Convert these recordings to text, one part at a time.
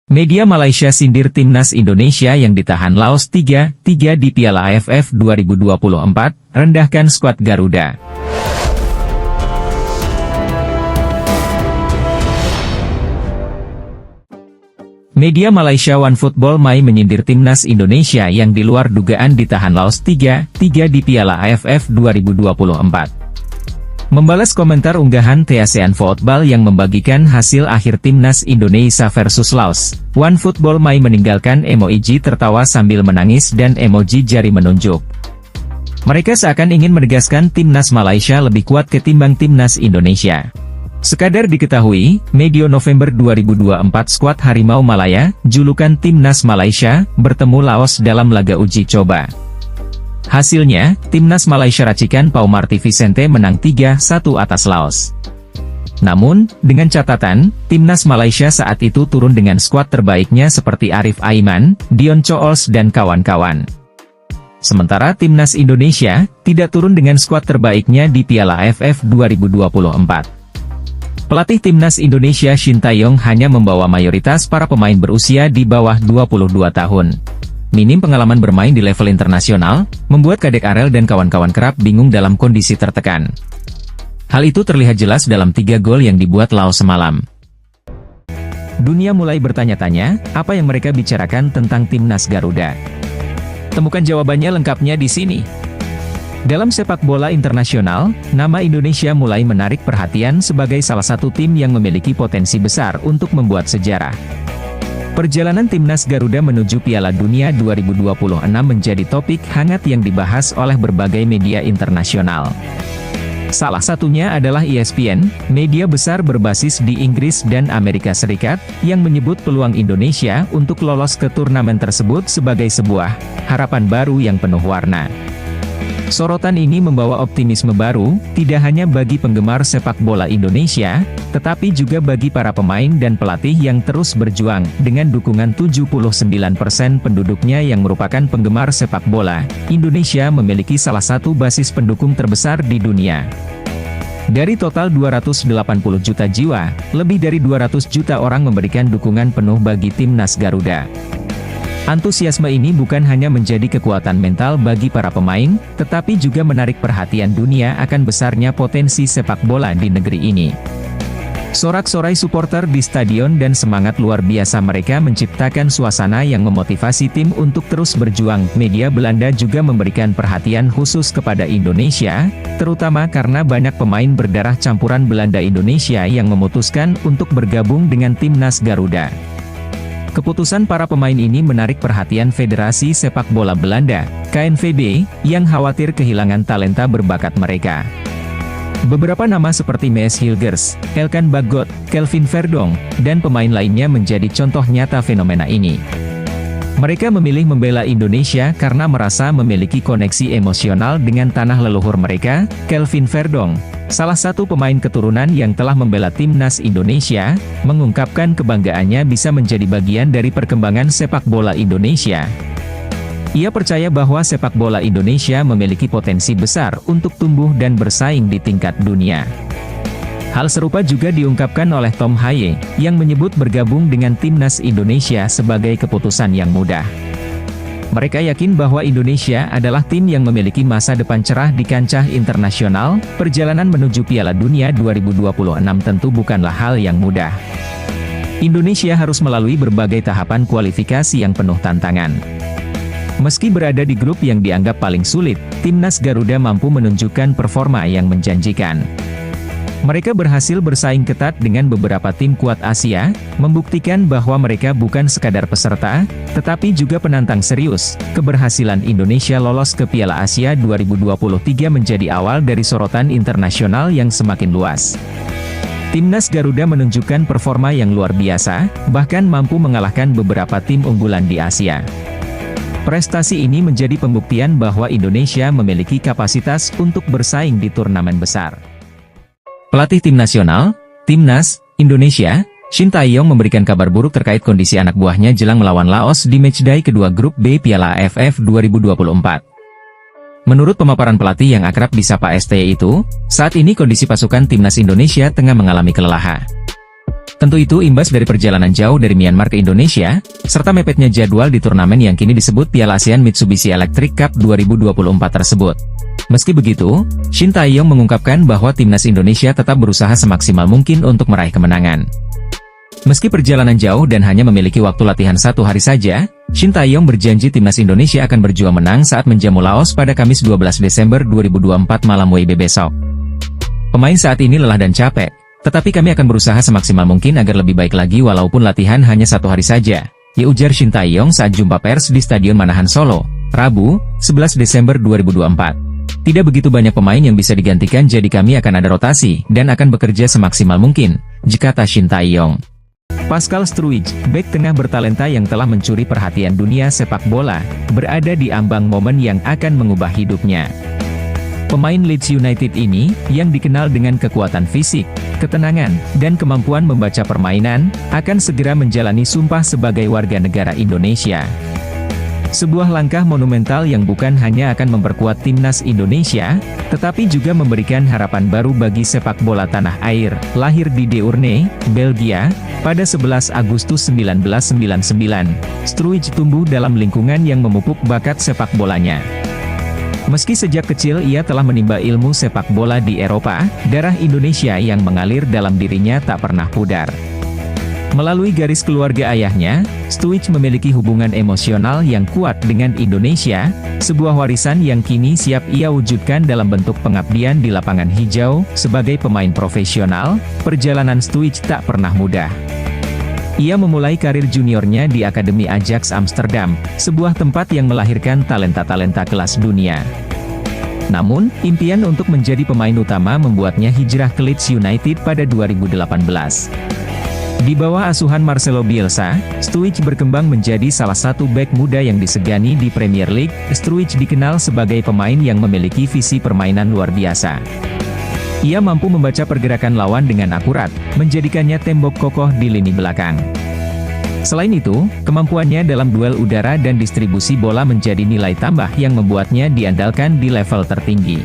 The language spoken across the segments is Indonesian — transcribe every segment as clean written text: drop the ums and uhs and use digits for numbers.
Media Malaysia sindir timnas Indonesia yang ditahan Laos 3-3 di Piala AFF 2024, rendahkan skuad Garuda. Media Malaysia OneFootball Mai menyindir timnas Indonesia yang di luar dugaan ditahan Laos 3-3 di Piala AFF 2024. Membalas komentar unggahan TASEAN Football yang membagikan hasil akhir timnas Indonesia versus Laos, OneFootball Mai meninggalkan emoji tertawa sambil menangis dan emoji jari menunjuk. Mereka seakan ingin menegaskan timnas Malaysia lebih kuat ketimbang timnas Indonesia. Sekadar diketahui, medio November 2024 skuad Harimau Malaya, julukan timnas Malaysia, bertemu Laos dalam laga uji coba. Hasilnya, timnas Malaysia racikan Pau Marty Vicente menang 3-1 atas Laos. Namun, dengan catatan, timnas Malaysia saat itu turun dengan skuad terbaiknya seperti Arif Aiman, Dion Chools dan kawan-kawan. Sementara timnas Indonesia, tidak turun dengan skuad terbaiknya di Piala AFF 2024. Pelatih timnas Indonesia Shin Tae-yong hanya membawa mayoritas para pemain berusia di bawah 22 tahun. Minim pengalaman bermain di level internasional, membuat Kadek Arel dan kawan-kawan kerap bingung dalam kondisi tertekan. Hal itu terlihat jelas dalam 3 gol yang dibuat Laos semalam. Dunia mulai bertanya-tanya, apa yang mereka bicarakan tentang timnas Garuda? Temukan jawabannya lengkapnya di sini. Dalam sepak bola internasional, nama Indonesia mulai menarik perhatian sebagai salah satu tim yang memiliki potensi besar untuk membuat sejarah. Perjalanan timnas Garuda menuju Piala Dunia 2026 menjadi topik hangat yang dibahas oleh berbagai media internasional. Salah satunya adalah ESPN, media besar berbasis di Inggris dan Amerika Serikat, yang menyebut peluang Indonesia untuk lolos ke turnamen tersebut sebagai sebuah harapan baru yang penuh warna. Sorotan ini membawa optimisme baru, tidak hanya bagi penggemar sepak bola Indonesia, tetapi juga bagi para pemain dan pelatih yang terus berjuang. Dengan dukungan 79% penduduknya yang merupakan penggemar sepak bola, Indonesia memiliki salah satu basis pendukung terbesar di dunia. Dari total 280 juta jiwa, lebih dari 200 juta orang memberikan dukungan penuh bagi timnas Garuda. Antusiasme ini bukan hanya menjadi kekuatan mental bagi para pemain, tetapi juga menarik perhatian dunia akan besarnya potensi sepak bola di negeri ini. Sorak-sorai supporter di stadion dan semangat luar biasa mereka menciptakan suasana yang memotivasi tim untuk terus berjuang. Media Belanda juga memberikan perhatian khusus kepada Indonesia, terutama karena banyak pemain berdarah campuran Belanda Indonesia yang memutuskan untuk bergabung dengan timnas Garuda. Keputusan para pemain ini menarik perhatian Federasi Sepak Bola Belanda, KNVB, yang khawatir kehilangan talenta berbakat mereka. Beberapa nama seperti Mees Hilgers, Elkan Bagot, Kelvin Verdong, dan pemain lainnya menjadi contoh nyata fenomena ini. Mereka memilih membela Indonesia karena merasa memiliki koneksi emosional dengan tanah leluhur mereka. Kelvin Verdong, salah satu pemain keturunan yang telah membela timnas Indonesia, mengungkapkan kebanggaannya bisa menjadi bagian dari perkembangan sepak bola Indonesia. Ia percaya bahwa sepak bola Indonesia memiliki potensi besar untuk tumbuh dan bersaing di tingkat dunia. Hal serupa juga diungkapkan oleh Tom Haye, yang menyebut bergabung dengan timnas Indonesia sebagai keputusan yang mudah. Mereka yakin bahwa Indonesia adalah tim yang memiliki masa depan cerah di kancah internasional. Perjalanan menuju Piala Dunia 2026 tentu bukanlah hal yang mudah. Indonesia harus melalui berbagai tahapan kualifikasi yang penuh tantangan. Meski berada di grup yang dianggap paling sulit, timnas Garuda mampu menunjukkan performa yang menjanjikan. Mereka berhasil bersaing ketat dengan beberapa tim kuat Asia, membuktikan bahwa mereka bukan sekadar peserta, tetapi juga penantang serius. Keberhasilan Indonesia lolos ke Piala Asia 2023 menjadi awal dari sorotan internasional yang semakin luas. Timnas Garuda menunjukkan performa yang luar biasa, bahkan mampu mengalahkan beberapa tim unggulan di Asia. Prestasi ini menjadi pembuktian bahwa Indonesia memiliki kapasitas untuk bersaing di turnamen besar. Pelatih tim nasional, Timnas Indonesia, Shin Tae-yong memberikan kabar buruk terkait kondisi anak buahnya jelang melawan Laos di matchday kedua grup B Piala AFF 2024. Menurut pemaparan pelatih yang akrab disapa STY itu, saat ini kondisi pasukan timnas Indonesia tengah mengalami kelelahan. Tentu itu imbas dari perjalanan jauh dari Myanmar ke Indonesia, serta mepetnya jadwal di turnamen yang kini disebut Piala ASEAN Mitsubishi Electric Cup 2024 tersebut. Meski begitu, Shin Tae-yong mengungkapkan bahwa timnas Indonesia tetap berusaha semaksimal mungkin untuk meraih kemenangan. Meski perjalanan jauh dan hanya memiliki waktu latihan 1 hari saja, Shin Tae-yong berjanji timnas Indonesia akan berjuang menang saat menjamu Laos pada Kamis 12 Desember 2024 malam WIB besok. Pemain saat ini lelah dan capek, tetapi kami akan berusaha semaksimal mungkin agar lebih baik lagi walaupun latihan hanya 1 hari saja, ya ujar Shin Tae-yong saat jumpa pers di Stadion Manahan Solo, Rabu, 11 Desember 2024. Tidak begitu banyak pemain yang bisa digantikan jadi kami akan ada rotasi dan akan bekerja semaksimal mungkin, kata Shin Tae-yong. Pascal Struijk, bek tengah bertalenta yang telah mencuri perhatian dunia sepak bola, berada di ambang momen yang akan mengubah hidupnya. Pemain Leeds United ini, yang dikenal dengan kekuatan fisik, ketenangan, dan kemampuan membaca permainan, akan segera menjalani sumpah sebagai warga negara Indonesia. Sebuah langkah monumental yang bukan hanya akan memperkuat timnas Indonesia, tetapi juga memberikan harapan baru bagi sepak bola tanah air. Lahir di Deurne, Belgia, pada 11 Agustus 1999, Struijk tumbuh dalam lingkungan yang memupuk bakat sepak bolanya. Meski sejak kecil ia telah menimba ilmu sepak bola di Eropa, darah Indonesia yang mengalir dalam dirinya tak pernah pudar. Melalui garis keluarga ayahnya, Struijk memiliki hubungan emosional yang kuat dengan Indonesia, sebuah warisan yang kini siap ia wujudkan dalam bentuk pengabdian di lapangan hijau. Sebagai pemain profesional, perjalanan Struijk tak pernah mudah. Ia memulai karir juniornya di Akademi Ajax Amsterdam, sebuah tempat yang melahirkan talenta-talenta kelas dunia. Namun, impian untuk menjadi pemain utama membuatnya hijrah ke Leeds United pada 2018. Di bawah asuhan Marcelo Bielsa, Struijk berkembang menjadi salah satu bek muda yang disegani di Premier League. Struijk dikenal sebagai pemain yang memiliki visi permainan luar biasa. Ia mampu membaca pergerakan lawan dengan akurat, menjadikannya tembok kokoh di lini belakang. Selain itu, kemampuannya dalam duel udara dan distribusi bola menjadi nilai tambah yang membuatnya diandalkan di level tertinggi.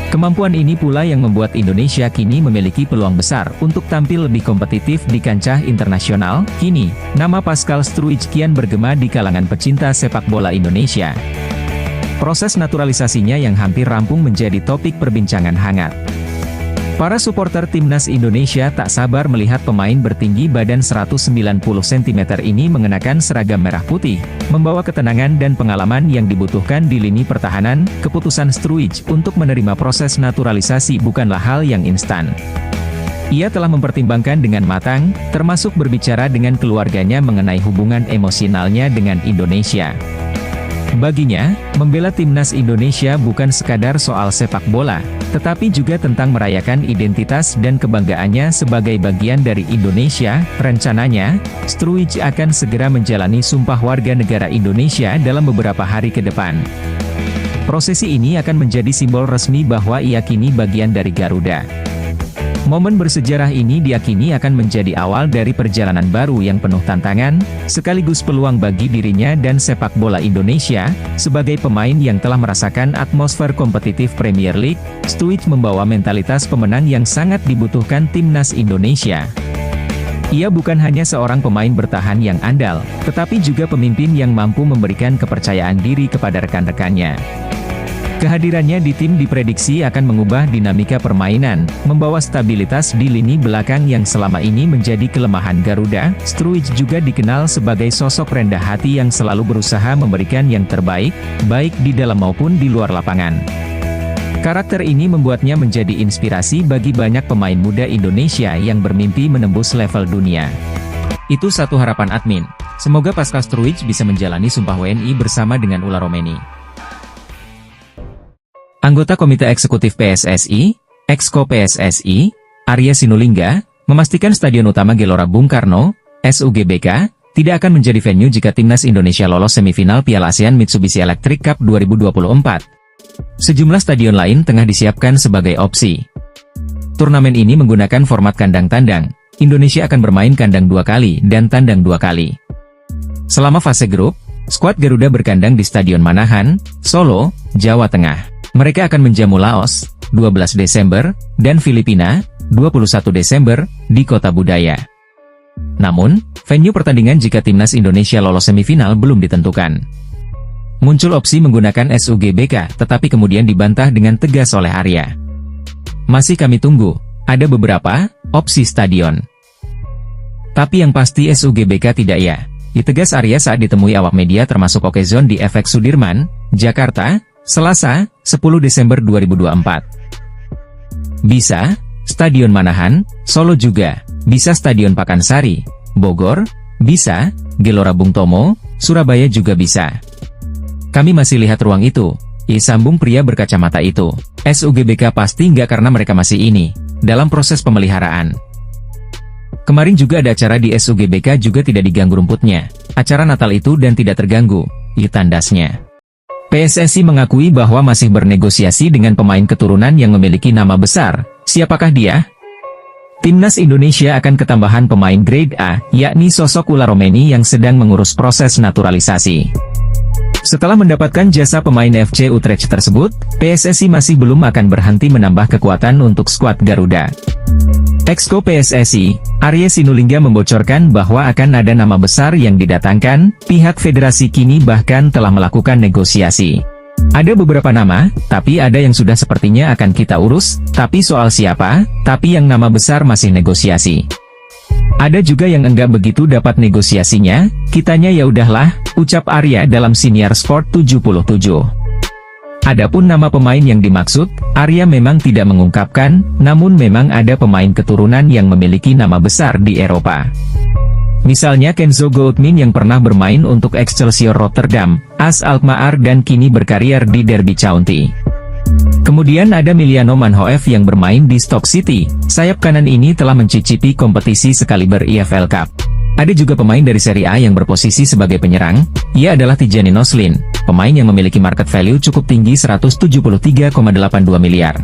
Kemampuan ini pula yang membuat Indonesia kini memiliki peluang besar untuk tampil lebih kompetitif di kancah internasional. Kini, nama Pascal Struijk kian bergema di kalangan pecinta sepak bola Indonesia. Proses naturalisasinya yang hampir rampung menjadi topik perbincangan hangat. Para supporter timnas Indonesia tak sabar melihat pemain bertinggi badan 190 cm ini mengenakan seragam merah putih, membawa ketenangan dan pengalaman yang dibutuhkan di lini pertahanan. Keputusan Struijk untuk menerima proses naturalisasi bukanlah hal yang instan. Ia telah mempertimbangkan dengan matang, termasuk berbicara dengan keluarganya mengenai hubungan emosionalnya dengan Indonesia. Baginya, membela timnas Indonesia bukan sekadar soal sepak bola, tetapi juga tentang merayakan identitas dan kebanggaannya sebagai bagian dari Indonesia. Rencananya, Struijk akan segera menjalani sumpah warga negara Indonesia dalam beberapa hari ke depan. Prosesi ini akan menjadi simbol resmi bahwa ia kini bagian dari Garuda. Momen bersejarah ini diyakini akan menjadi awal dari perjalanan baru yang penuh tantangan, sekaligus peluang bagi dirinya dan sepak bola Indonesia. Sebagai pemain yang telah merasakan atmosfer kompetitif Premier League, Struijk membawa mentalitas pemenang yang sangat dibutuhkan timnas Indonesia. Ia bukan hanya seorang pemain bertahan yang andal, tetapi juga pemimpin yang mampu memberikan kepercayaan diri kepada rekan-rekannya. Kehadirannya di tim diprediksi akan mengubah dinamika permainan, membawa stabilitas di lini belakang yang selama ini menjadi kelemahan Garuda. Struijk juga dikenal sebagai sosok rendah hati yang selalu berusaha memberikan yang terbaik, baik di dalam maupun di luar lapangan. Karakter ini membuatnya menjadi inspirasi bagi banyak pemain muda Indonesia yang bermimpi menembus level dunia. Itu satu harapan admin. Semoga Pascal Struijk bisa menjalani sumpah WNI bersama dengan Ula Romeni. Anggota Komite Eksekutif PSSI, Exco PSSI, Arya Sinulinga, memastikan Stadion Utama Gelora Bung Karno, SUGBK, tidak akan menjadi venue jika timnas Indonesia lolos semifinal Piala ASEAN Mitsubishi Electric Cup 2024. Sejumlah stadion lain tengah disiapkan sebagai opsi. Turnamen ini menggunakan format kandang tandang. Indonesia akan bermain kandang 2 kali dan tandang 2 kali. Selama fase grup, skuad Garuda berkandang di Stadion Manahan, Solo, Jawa Tengah. Mereka akan menjamu Laos, 12 Desember, dan Filipina, 21 Desember, di Kota Budaya. Namun, venue pertandingan jika timnas Indonesia lolos semifinal belum ditentukan. Muncul opsi menggunakan SUGBK, tetapi kemudian dibantah dengan tegas oleh Arya. Masih kami tunggu, ada beberapa opsi stadion. Tapi yang pasti SUGBK tidak ya, ditegas Arya saat ditemui awak media termasuk Okezone di FX Sudirman, Jakarta, Selasa, 10 Desember 2024. Bisa, Stadion Manahan, Solo juga, bisa Stadion Pakansari, Bogor, bisa, Gelora Bung Tomo, Surabaya juga bisa. Kami masih lihat ruang itu, sambung pria berkacamata itu. SUGBK pasti nggak karena mereka masih dalam proses pemeliharaan. Kemarin juga ada acara di SUGBK juga tidak diganggu rumputnya. Acara Natal itu dan tidak terganggu, tandasnya. PSSI mengakui bahwa masih bernegosiasi dengan pemain keturunan yang memiliki nama besar. Siapakah dia? Timnas Indonesia akan ketambahan pemain grade A, yakni sosok Ula Romeni yang sedang mengurus proses naturalisasi. Setelah mendapatkan jasa pemain FC Utrecht tersebut, PSSI masih belum akan berhenti menambah kekuatan untuk skuad Garuda. Exco PSSI, Arya Sinulinga membocorkan bahwa akan ada nama besar yang didatangkan, pihak federasi kini bahkan telah melakukan negosiasi. Ada beberapa nama, tapi ada yang sudah sepertinya akan kita urus, tapi soal siapa, tapi yang nama besar masih negosiasi. Ada juga yang enggak begitu dapat negosiasinya, kitanya ya udahlah, ucap Arya dalam Siniar Sport 77. Adapun nama pemain yang dimaksud, Arya memang tidak mengungkapkan, namun memang ada pemain keturunan yang memiliki nama besar di Eropa. Misalnya Kenzo Goldmin yang pernah bermain untuk Excelsior Rotterdam, AS Alkmaar dan kini berkarier di Derby County. Kemudian ada Miliano Manhoef yang bermain di Stoke City, sayap kanan ini telah mencicipi kompetisi sekaliber EFL Cup. Ada juga pemain dari Serie A yang berposisi sebagai penyerang, ia adalah Tijani Noslin, pemain yang memiliki market value cukup tinggi 173,82 miliar.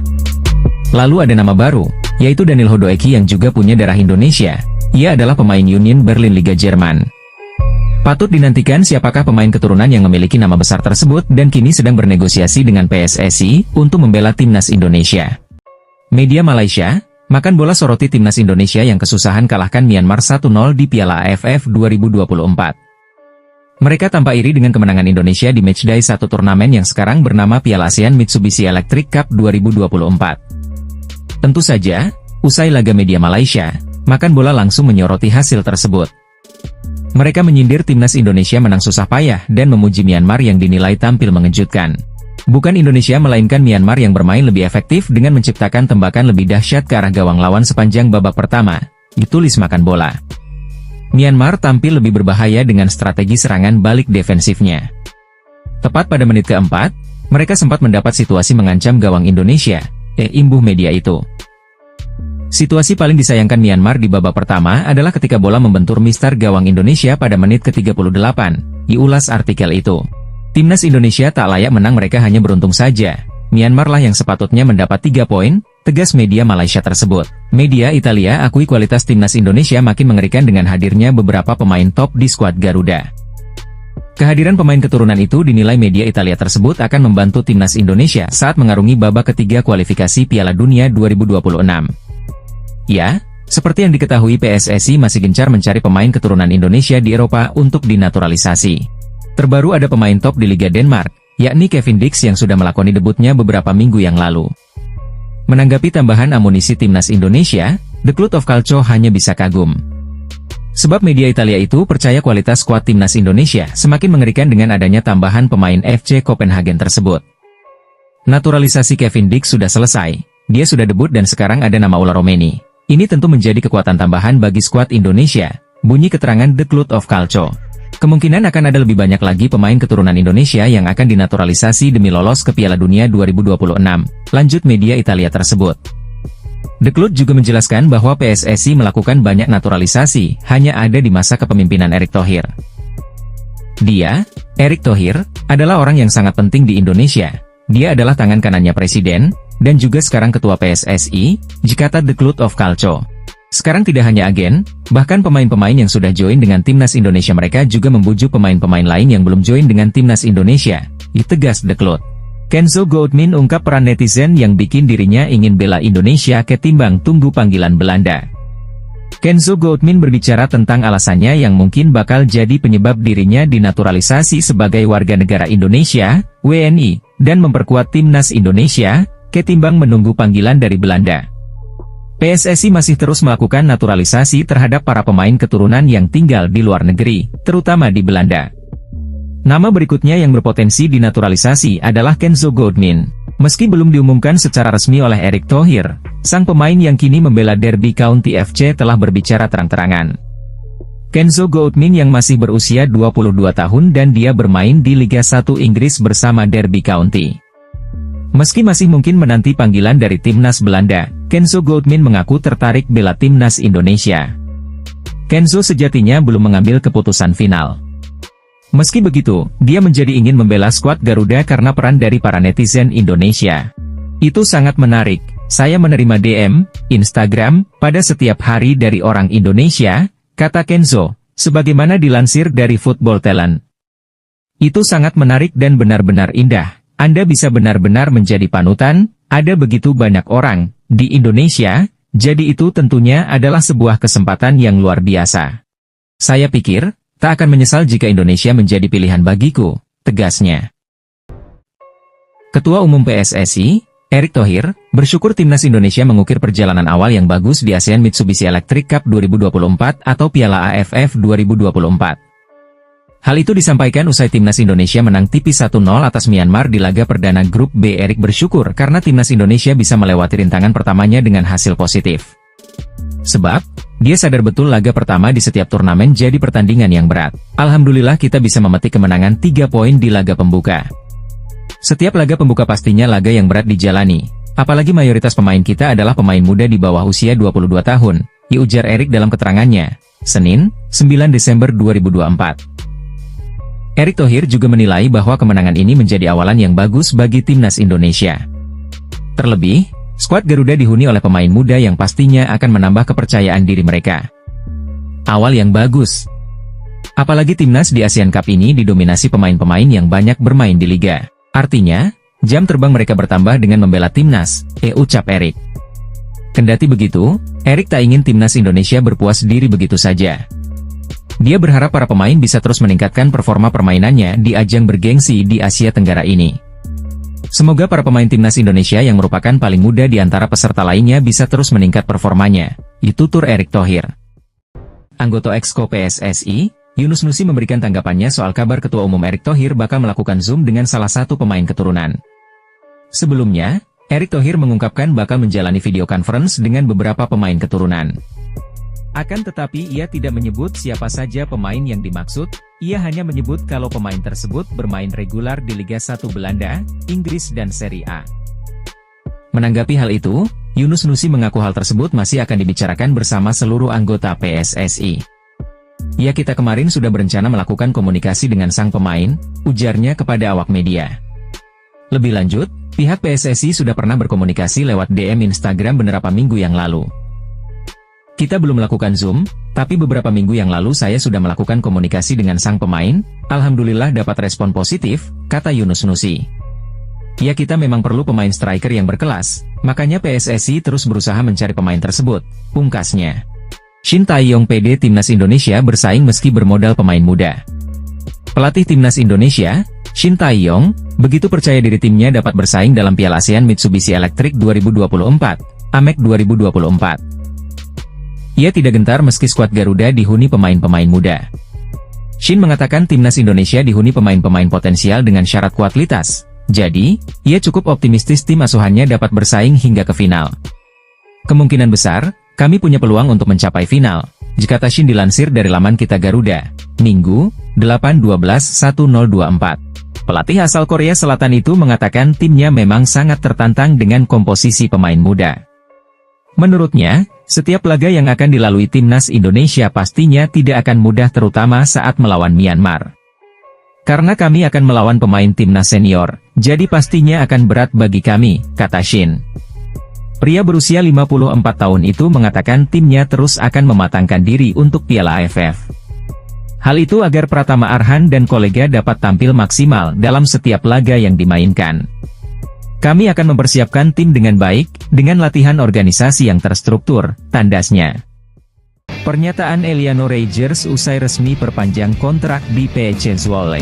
Lalu ada nama baru, yaitu Daniel Hodoeki yang juga punya darah Indonesia, ia adalah pemain Union Berlin Liga Jerman. Patut dinantikan siapakah pemain keturunan yang memiliki nama besar tersebut dan kini sedang bernegosiasi dengan PSSI untuk membela timnas Indonesia. Media Malaysia, Makan Bola soroti timnas Indonesia yang kesusahan kalahkan Myanmar 1-0 di Piala AFF 2024. Mereka tampak iri dengan kemenangan Indonesia di matchday 1 turnamen yang sekarang bernama Piala ASEAN Mitsubishi Electric Cup 2024. Tentu saja, usai laga Media Malaysia, Makan Bola langsung menyoroti hasil tersebut. Mereka menyindir timnas Indonesia menang susah payah dan memuji Myanmar yang dinilai tampil mengejutkan. Bukan Indonesia melainkan Myanmar yang bermain lebih efektif dengan menciptakan tembakan lebih dahsyat ke arah gawang lawan sepanjang babak pertama, ditulis Makan Bola. Myanmar tampil lebih berbahaya dengan strategi serangan balik defensifnya. Tepat pada menit keempat, mereka sempat mendapat situasi mengancam gawang Indonesia, imbuh media itu. Situasi paling disayangkan Myanmar di babak pertama adalah ketika bola membentur mistar gawang Indonesia pada menit ke-38, diulas artikel itu. Timnas Indonesia tak layak menang, mereka hanya beruntung saja. Myanmar lah yang sepatutnya mendapat 3 poin, tegas media Malaysia tersebut. Media Italia akui kualitas timnas Indonesia makin mengerikan dengan hadirnya beberapa pemain top di skuad Garuda. Kehadiran pemain keturunan itu dinilai media Italia tersebut akan membantu timnas Indonesia saat mengarungi babak ketiga kualifikasi Piala Dunia 2026. Ya, seperti yang diketahui PSSI masih gencar mencari pemain keturunan Indonesia di Eropa untuk dinaturalisasi. Terbaru ada pemain top di Liga Denmark, yakni Kevin Dix yang sudah melakoni debutnya beberapa minggu yang lalu. Menanggapi tambahan amunisi timnas Indonesia, The Cult of Calcio hanya bisa kagum. Sebab media Italia itu percaya kualitas skuad timnas Indonesia semakin mengerikan dengan adanya tambahan pemain FC Copenhagen tersebut. Naturalisasi Kevin Dix sudah selesai, dia sudah debut dan sekarang ada nama Ula Romeni. Ini tentu menjadi kekuatan tambahan bagi skuad Indonesia, bunyi keterangan The Cult of Calcio. Kemungkinan akan ada lebih banyak lagi pemain keturunan Indonesia yang akan dinaturalisasi demi lolos ke Piala Dunia 2026, lanjut media Italia tersebut. The Cult juga menjelaskan bahwa PSSI melakukan banyak naturalisasi, hanya ada di masa kepemimpinan Erick Thohir. Dia, Erick Thohir, adalah orang yang sangat penting di Indonesia. Dia adalah tangan kanannya Presiden, dan juga sekarang Ketua PSSI, kata The Cult of Calcio. Sekarang tidak hanya agen, bahkan pemain-pemain yang sudah join dengan timnas Indonesia mereka juga membujuk pemain-pemain lain yang belum join dengan timnas Indonesia, tegas The Cult. Kenzo Goldmin ungkap peran netizen yang bikin dirinya ingin bela Indonesia ketimbang tunggu panggilan Belanda. Kenzo Goutmin berbicara tentang alasannya yang mungkin bakal jadi penyebab dirinya dinaturalisasi sebagai warga negara Indonesia, WNI, dan memperkuat timnas Indonesia, ketimbang menunggu panggilan dari Belanda. PSSI masih terus melakukan naturalisasi terhadap para pemain keturunan yang tinggal di luar negeri, terutama di Belanda. Nama berikutnya yang berpotensi dinaturalisasi adalah Kenzo Goutmin. Meski belum diumumkan secara resmi oleh Erick Thohir, sang pemain yang kini membela Derby County FC telah berbicara terang-terangan. Kenzo Goutmin yang masih berusia 22 tahun dan dia bermain di Liga 1 Inggris bersama Derby County. Meski masih mungkin menanti panggilan dari timnas Belanda, Kenzo Goutmin mengaku tertarik bela timnas Indonesia. Kenzo sejatinya belum mengambil keputusan final. Meski begitu, dia menjadi ingin membela skuad Garuda karena peran dari para netizen Indonesia. Itu sangat menarik, saya menerima DM, Instagram, pada setiap hari dari orang Indonesia, kata Kenzo, sebagaimana dilansir dari Football Talent. Itu sangat menarik dan benar-benar indah, Anda bisa benar-benar menjadi panutan, ada begitu banyak orang, di Indonesia, jadi itu tentunya adalah sebuah kesempatan yang luar biasa. Saya pikir, tak akan menyesal jika Indonesia menjadi pilihan bagiku, tegasnya. Ketua Umum PSSI, Erick Thohir, bersyukur timnas Indonesia mengukir perjalanan awal yang bagus di ASEAN Mitsubishi Electric Cup 2024 atau Piala AFF 2024. Hal itu disampaikan usai timnas Indonesia menang tipis 1-0 atas Myanmar di laga perdana Grup B. Erick bersyukur karena timnas Indonesia bisa melewati rintangan pertamanya dengan hasil positif. Sebab, dia sadar betul laga pertama di setiap turnamen jadi pertandingan yang berat. Alhamdulillah kita bisa memetik kemenangan 3 poin di laga pembuka. Setiap laga pembuka pastinya laga yang berat dijalani. Apalagi mayoritas pemain kita adalah pemain muda di bawah usia 22 tahun, ujar Erick dalam keterangannya, Senin, 9 Desember 2024. Erick Thohir juga menilai bahwa kemenangan ini menjadi awalan yang bagus bagi timnas Indonesia. Terlebih, skuad Garuda dihuni oleh pemain muda yang pastinya akan menambah kepercayaan diri mereka. Awal yang bagus. Apalagi timnas di ASEAN Cup ini didominasi pemain-pemain yang banyak bermain di liga. Artinya, jam terbang mereka bertambah dengan membela timnas, ucap Erick. Kendati begitu, Erick tak ingin timnas Indonesia berpuas diri begitu saja. Dia berharap para pemain bisa terus meningkatkan performa permainannya di ajang bergengsi di Asia Tenggara ini. Semoga para pemain timnas Indonesia yang merupakan paling muda di antara peserta lainnya bisa terus meningkat performanya, tutur Erick Thohir. Anggota Exco PSSI, Yunus Nusi memberikan tanggapannya soal kabar Ketua Umum Erick Thohir bakal melakukan Zoom dengan salah satu pemain keturunan. Sebelumnya, Erick Thohir mengungkapkan bakal menjalani video conference dengan beberapa pemain keturunan. Akan tetapi ia tidak menyebut siapa saja pemain yang dimaksud, ia hanya menyebut kalau pemain tersebut bermain reguler di Liga 1 Belanda, Inggris dan Serie A. Menanggapi hal itu, Yunus Nusi mengaku hal tersebut masih akan dibicarakan bersama seluruh anggota PSSI. Ya kita kemarin sudah berencana melakukan komunikasi dengan sang pemain, ujarnya kepada awak media. Lebih lanjut, pihak PSSI sudah pernah berkomunikasi lewat DM Instagram beberapa minggu yang lalu. Kita belum melakukan Zoom, tapi beberapa minggu yang lalu saya sudah melakukan komunikasi dengan sang pemain, alhamdulillah dapat respon positif, kata Yunus Nusi. Ya kita memang perlu pemain striker yang berkelas, makanya PSSI terus berusaha mencari pemain tersebut, pungkasnya. Shin Tae-yong PD Timnas Indonesia bersaing meski bermodal pemain muda. Pelatih Timnas Indonesia, Shin Tae-yong, begitu percaya diri timnya dapat bersaing dalam Piala ASEAN Mitsubishi Electric 2024, AMEC 2024. Ia tidak gentar meski skuad Garuda dihuni pemain-pemain muda. Shin mengatakan timnas Indonesia dihuni pemain-pemain potensial dengan syarat kualitas. Jadi, ia cukup optimistis tim asuhannya dapat bersaing hingga ke final. Kemungkinan besar, kami punya peluang untuk mencapai final, kata Shin dilansir dari laman Kita Garuda, Minggu, 8/12/1024. Pelatih asal Korea Selatan itu mengatakan timnya memang sangat tertantang dengan komposisi pemain muda. Menurutnya, setiap laga yang akan dilalui timnas Indonesia pastinya tidak akan mudah terutama saat melawan Myanmar. Karena kami akan melawan pemain timnas senior, jadi pastinya akan berat bagi kami, kata Shin. Pria berusia 54 tahun itu mengatakan timnya terus akan mematangkan diri untuk Piala AFF. Hal itu agar Pratama Arhan dan kolega dapat tampil maksimal dalam setiap laga yang dimainkan. Kami akan mempersiapkan tim dengan baik, dengan latihan organisasi yang terstruktur, tandasnya. Pernyataan Eliano Rogers usai resmi perpanjang kontrak di FC Zwolle.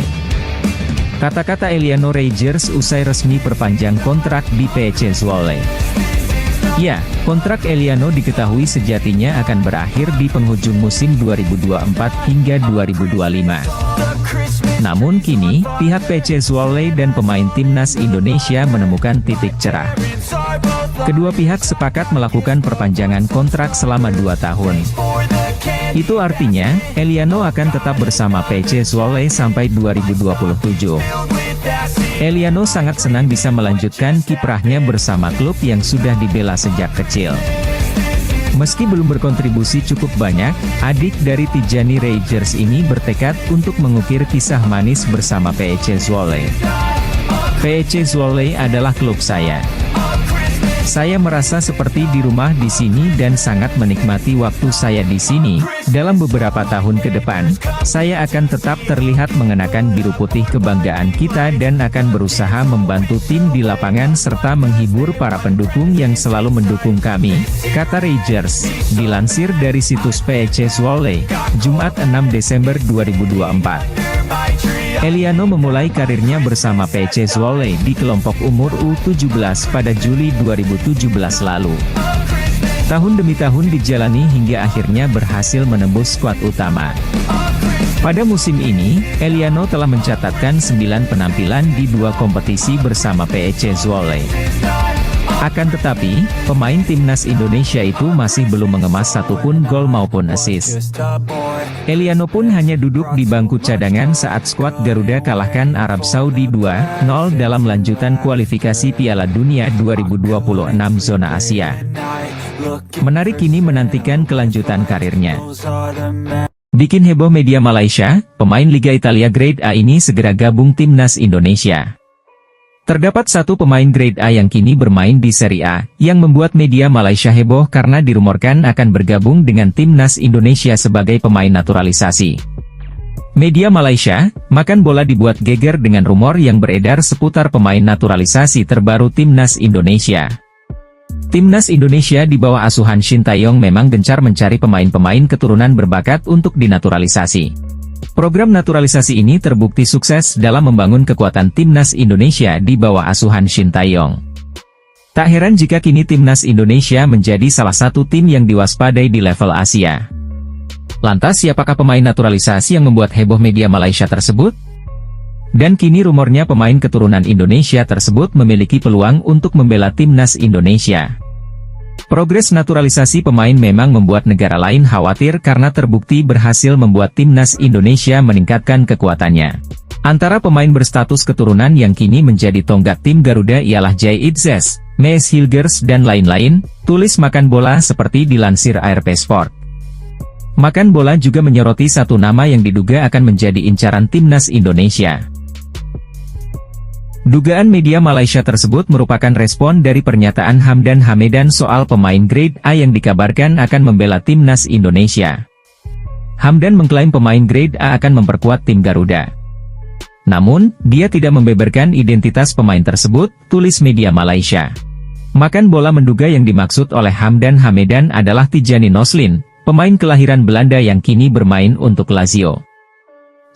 Kata-kata Eliano Rogers usai resmi perpanjang kontrak di FC Zwolle. Ya, kontrak Eliano diketahui sejatinya akan berakhir di penghujung musim 2024 hingga 2025. Namun kini, pihak FC Zwolle dan pemain timnas Indonesia menemukan titik cerah. Kedua pihak sepakat melakukan perpanjangan kontrak selama 2 tahun. Itu artinya, Eliano akan tetap bersama FC Zwolle sampai 2027. Eliano sangat senang bisa melanjutkan kiprahnya bersama klub yang sudah dibela sejak kecil. Meski belum berkontribusi cukup banyak, adik dari Tijani Rogers ini bertekad untuk mengukir kisah manis bersama FC Zwolle. FC Zwolle adalah klub saya. Saya merasa seperti di rumah di sini dan sangat menikmati waktu saya di sini. Dalam beberapa tahun ke depan, saya akan tetap terlihat mengenakan biru putih kebanggaan kita dan akan berusaha membantu tim di lapangan serta menghibur para pendukung yang selalu mendukung kami, kata Rogers, dilansir dari situs FC Zwolle, Jumat 6 Desember 2024. Eliano memulai karirnya bersama FC Zwolle di kelompok umur U17 pada Juli 2017 lalu. Tahun demi tahun dijalani hingga akhirnya berhasil menembus skuad utama. Pada musim ini, Eliano telah mencatatkan 9 penampilan di 2 kompetisi bersama FC Zwolle. Akan tetapi, pemain timnas Indonesia itu masih belum mengemas satupun gol maupun assist. Eliano pun hanya duduk di bangku cadangan saat skuad Garuda kalahkan Arab Saudi 2-0 dalam lanjutan kualifikasi Piala Dunia 2026 zona Asia. Menarik kini menantikan kelanjutan karirnya. Bikin heboh media Malaysia, pemain Liga Italia Grade A ini segera gabung timnas Indonesia. Terdapat satu pemain grade A yang kini bermain di Serie A, yang membuat media Malaysia heboh karena dirumorkan akan bergabung dengan timnas Indonesia sebagai pemain naturalisasi. Media Malaysia, Makan Bola dibuat geger dengan rumor yang beredar seputar pemain naturalisasi terbaru timnas Indonesia. Timnas Indonesia di bawah asuhan Shin Tae-yong memang gencar mencari pemain-pemain keturunan berbakat untuk dinaturalisasi. Program naturalisasi ini terbukti sukses dalam membangun kekuatan timnas Indonesia di bawah asuhan Shin Tae-yong. Tak heran jika kini timnas Indonesia menjadi salah satu tim yang diwaspadai di level Asia. Lantas siapakah pemain naturalisasi yang membuat heboh media Malaysia tersebut? Dan kini rumornya pemain keturunan Indonesia tersebut memiliki peluang untuk membela timnas Indonesia. Progres naturalisasi pemain memang membuat negara lain khawatir karena terbukti berhasil membuat timnas Indonesia meningkatkan kekuatannya. Antara pemain berstatus keturunan yang kini menjadi tonggak tim Garuda ialah Jay Itzes, Mees Hilgers dan lain-lain, tulis Makan Bola seperti dilansir ARP Sport. Makan Bola juga menyoroti satu nama yang diduga akan menjadi incaran timnas Indonesia. Dugaan media Malaysia tersebut merupakan respon dari pernyataan Hamdan Hamedan soal pemain grade A yang dikabarkan akan membela timnas Indonesia. Hamdan mengklaim pemain grade A akan memperkuat tim Garuda. Namun, dia tidak membeberkan identitas pemain tersebut, tulis media Malaysia. Makan Bola menduga yang dimaksud oleh Hamdan Hamedan adalah Tijani Noslin, pemain kelahiran Belanda yang kini bermain untuk Lazio.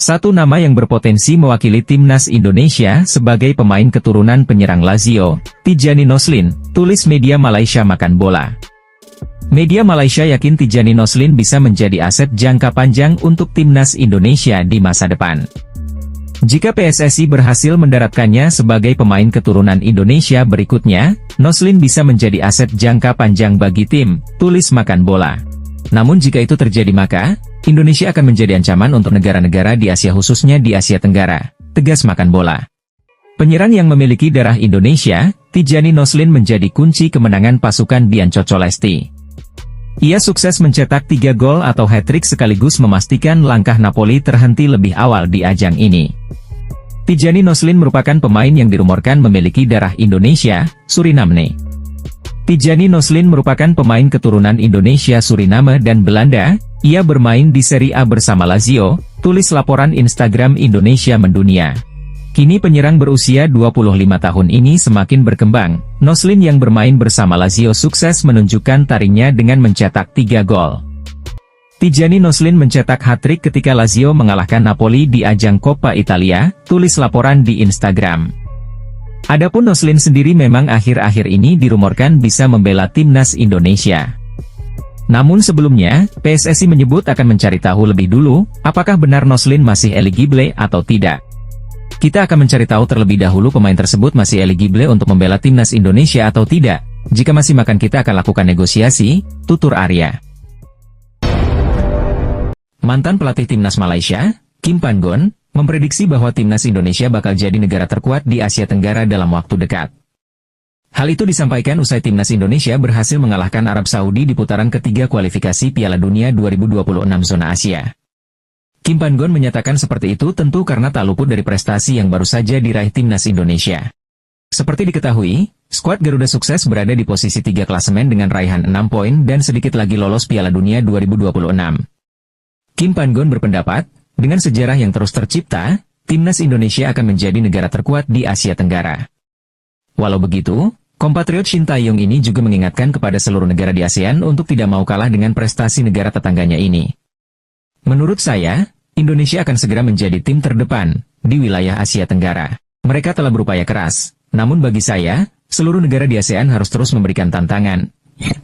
Satu nama yang berpotensi mewakili timnas Indonesia sebagai pemain keturunan penyerang Lazio, Tijani Noslin, tulis media Malaysia Makan Bola. Media Malaysia yakin Tijani Noslin bisa menjadi aset jangka panjang untuk timnas Indonesia di masa depan. Jika PSSI berhasil mendaratkannya sebagai pemain keturunan Indonesia berikutnya, Noslin bisa menjadi aset jangka panjang bagi tim, tulis Makan Bola. Namun jika itu terjadi maka, Indonesia akan menjadi ancaman untuk negara-negara di Asia khususnya di Asia Tenggara, tegas Makan Bola. Penyerang yang memiliki darah Indonesia, Tijani Noslin menjadi kunci kemenangan pasukan Bian Coco Lesti. Ia sukses mencetak 3 gol atau hat-trick sekaligus memastikan langkah Napoli terhenti lebih awal di ajang ini. Tijani Noslin merupakan pemain yang dirumorkan memiliki darah Indonesia, Suriname. Tijani Noslin merupakan pemain keturunan Indonesia, Suriname dan Belanda. Ia bermain di Serie A bersama Lazio, tulis laporan Instagram Indonesia Mendunia. Kini penyerang berusia 25 tahun ini semakin berkembang. Noslin yang bermain bersama Lazio sukses menunjukkan taringnya dengan mencetak 3 gol. Tijani Noslin mencetak hat-trick ketika Lazio mengalahkan Napoli di ajang Coppa Italia, tulis laporan di Instagram. Adapun Noslin sendiri memang akhir-akhir ini dirumorkan bisa membela timnas Indonesia. Namun sebelumnya, PSSI menyebut akan mencari tahu lebih dulu, apakah benar Noslin masih eligible atau tidak. Kita akan mencari tahu terlebih dahulu pemain tersebut masih eligible untuk membela timnas Indonesia atau tidak. Jika masih makan kita akan lakukan negosiasi, tutur Arya. Mantan pelatih timnas Malaysia, Kim Pan-gon, memprediksi bahwa timnas Indonesia bakal jadi negara terkuat di Asia Tenggara dalam waktu dekat. Hal itu disampaikan usai timnas Indonesia berhasil mengalahkan Arab Saudi di putaran ketiga kualifikasi Piala Dunia 2026 zona Asia. Kim Pan-gon menyatakan seperti itu tentu karena tak luput dari prestasi yang baru saja diraih timnas Indonesia. Seperti diketahui, skuad Garuda sukses berada di posisi 3 klasemen dengan raihan 6 poin dan sedikit lagi lolos Piala Dunia 2026. Kim Pan-gon berpendapat, dengan sejarah yang terus tercipta, timnas Indonesia akan menjadi negara terkuat di Asia Tenggara. Walau begitu, kompatriot Shin Tae-yong ini juga mengingatkan kepada seluruh negara di ASEAN untuk tidak mau kalah dengan prestasi negara tetangganya ini. Menurut saya, Indonesia akan segera menjadi tim terdepan di wilayah Asia Tenggara. Mereka telah berupaya keras, namun bagi saya, seluruh negara di ASEAN harus terus memberikan tantangan.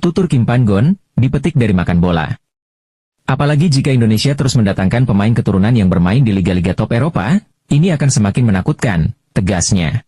Tutur Kim Pan-gon, dipetik dari Makan Bola. Apalagi jika Indonesia terus mendatangkan pemain keturunan yang bermain di liga-liga top Eropa, ini akan semakin menakutkan, tegasnya.